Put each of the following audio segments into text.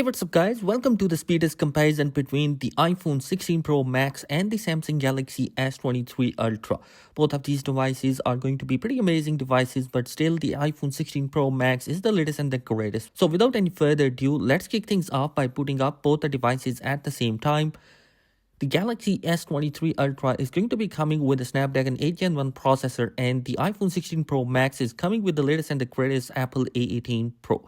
Hey, what's up guys? Welcome to the speedtest comparison between the iPhone 16 Pro Max and the Samsung Galaxy S23 Ultra. Both of these devices are going to be pretty amazing devices, but still the iPhone 16 Pro Max is the latest and the greatest. So without any further ado, let's kick things off by putting up both the devices at the same time. The Galaxy S23 Ultra is going to be coming with a Snapdragon 8 Gen 1 processor, and the iPhone 16 Pro Max is coming with the latest and the greatest Apple A18 Pro.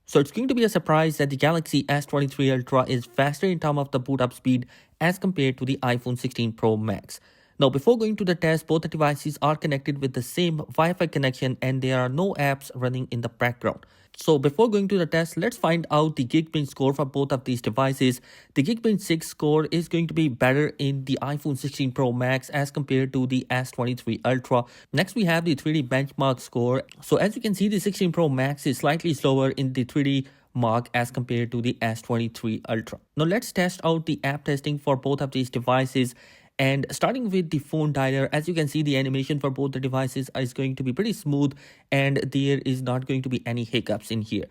So it's going to be a surprise that the Galaxy S23 Ultra is faster in terms of the boot up speed as compared to the iPhone 16 Pro Max. Now, before going to the test, both the devices are connected with the same Wi-Fi connection and there are no apps running in the background. So before going to the test, let's find out the Geekbench score for both of these devices. The Geekbench 6 score is going to be better in the iPhone 16 Pro Max as compared to the S23 Ultra. Next, we have the 3D benchmark score. So as you can see, the 16 Pro Max is slightly slower in the 3D mark as compared to the S23 Ultra. Now let's test out the app testing for both of these devices. And starting with the phone dialer, as you can see, the animation for both the devices is going to be pretty smooth and there is not going to be any hiccups in here.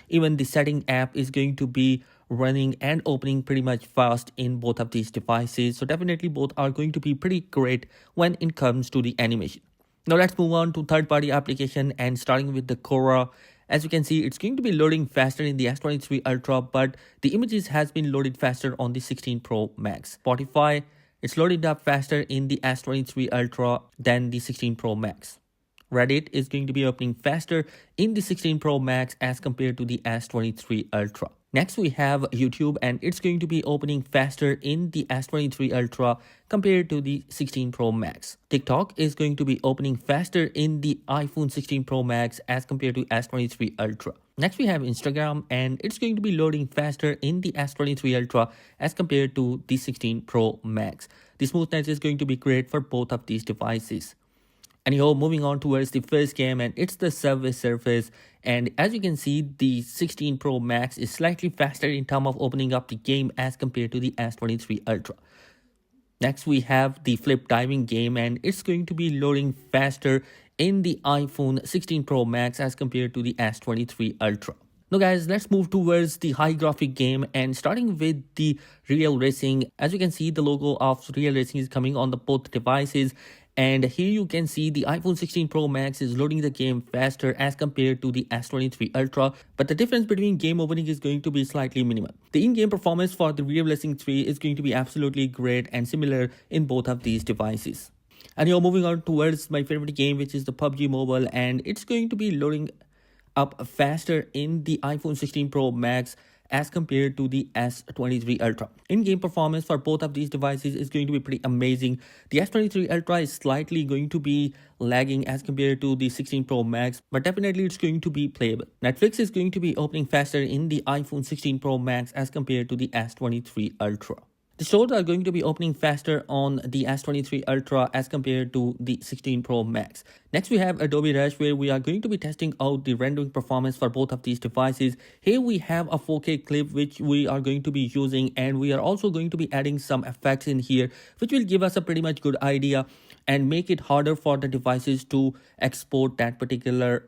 Even the setting app is going to be running and opening pretty much fast in both of these devices. So definitely both are going to be pretty great when it comes to the animation. Now let's move on to third-party application, and starting with the Quora. As you can see, it's going to be loading faster in the S23 Ultra, but the images has been loaded faster on the 16 Pro Max. Spotify, it's loaded up faster in the S23 Ultra than the 16 Pro Max. Reddit is going to be opening faster in the 16 Pro Max as compared to the S23 Ultra. Next, we have YouTube, and it's going to be opening faster in the S23 Ultra compared to the 16 Pro Max. TikTok is going to be opening faster in the iPhone 16 Pro Max as compared to S23 Ultra. Next, we have Instagram, and it's going to be loading faster in the S23 Ultra as compared to the 16 Pro Max. The smoothness is going to be great for both of these devices. Anyhow, moving on towards the first game, and it's the Subway Surface. And as you can see, the 16 Pro Max is slightly faster in terms of opening up the game as compared to the S23 Ultra. Next, we have the flip diving game, and it's going to be loading faster in the iPhone 16 Pro Max as compared to the S23 Ultra. Now guys, let's move towards the high graphic game, and starting with the Real Racing. As you can see, the logo of Real Racing is coming on the both devices. And here you can see the iPhone 16 Pro Max is loading the game faster as compared to the S23 Ultra, but the difference between game opening is going to be slightly minimal. The in-game performance for the Real Racing 3 is going to be absolutely great and similar in both of these devices. And you're moving on towards my favorite game, which is the PUBG Mobile, and it's going to be loading up faster in the iPhone 16 Pro Max as compared to the S23 Ultra. In-game performance for both of these devices is going to be pretty amazing. The S23 Ultra is slightly going to be lagging as compared to the 16 Pro Max, but definitely it's going to be playable. Netflix is going to be opening faster in the iPhone 16 Pro Max as compared to the S23 Ultra. The stores are going to be opening faster on the S23 Ultra as compared to the 16 Pro Max. Next, we have Adobe Rush, where we are going to be testing out the rendering performance for both of these devices. Here we have a 4K clip which we are going to be using, and we are also going to be adding some effects in here which will give us a pretty much good idea and make it harder for the devices to export that particular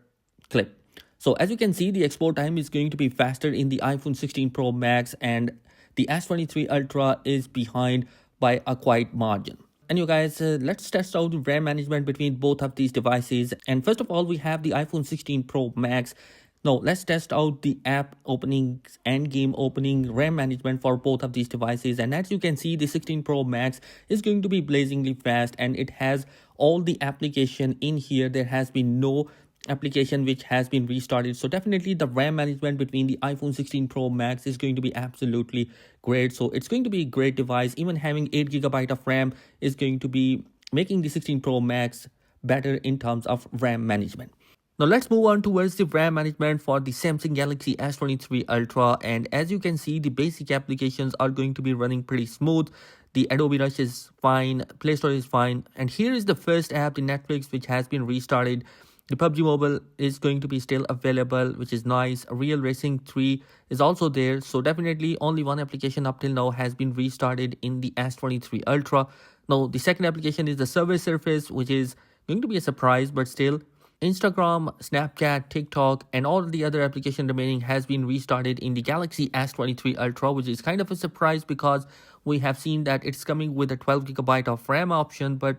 clip. So as you can see, the export time is going to be faster in the iPhone 16 Pro Max, and the S23 Ultra is behind by a quite margin. And you guys, let's test out the RAM management between both of these devices. And first of all, we have the iPhone 16 Pro Max. Now let's test out the app openings and game opening RAM management for both of these devices. And as you can see, the 16 Pro Max is going to be blazingly fast, and it has all the application in here. There has been no application which has been restarted. So definitely the RAM management between the iPhone 16 Pro Max is going to be absolutely great. So it's going to be a great device. Even having 8GB of RAM is going to be making the 16 Pro Max better in terms of RAM management. Now let's move on towards the RAM management for the Samsung Galaxy S23 Ultra, and as you can see, the basic applications are going to be running pretty smooth. The Adobe Rush is fine, Play Store is fine, and here is the first app, the Netflix, which has been restarted. The PUBG Mobile is going to be still available, which is nice. Real Racing 3 is also there. So definitely only one application up till now has been restarted in the S23 Ultra. Now the second application is the Subway Surface, which is going to be a surprise, but still Instagram, Snapchat, TikTok, and all the other application remaining has been restarted in the Galaxy S23 Ultra, which is kind of a surprise because we have seen that it's coming with a 12 GB of RAM option, but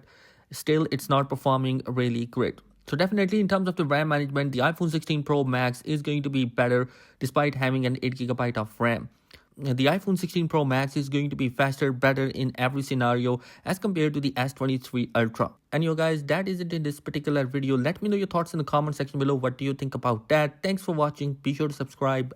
still it's not performing really great. So definitely in terms of the RAM management, the iPhone 16 Pro Max is going to be better despite having an 8 GB of RAM. The iPhone 16 Pro Max is going to be faster, better in every scenario as compared to the S23 Ultra. And you guys, that is it in this particular video. Let me know your thoughts in the comment section below. What do you think about that? Thanks for watching. Be sure to subscribe.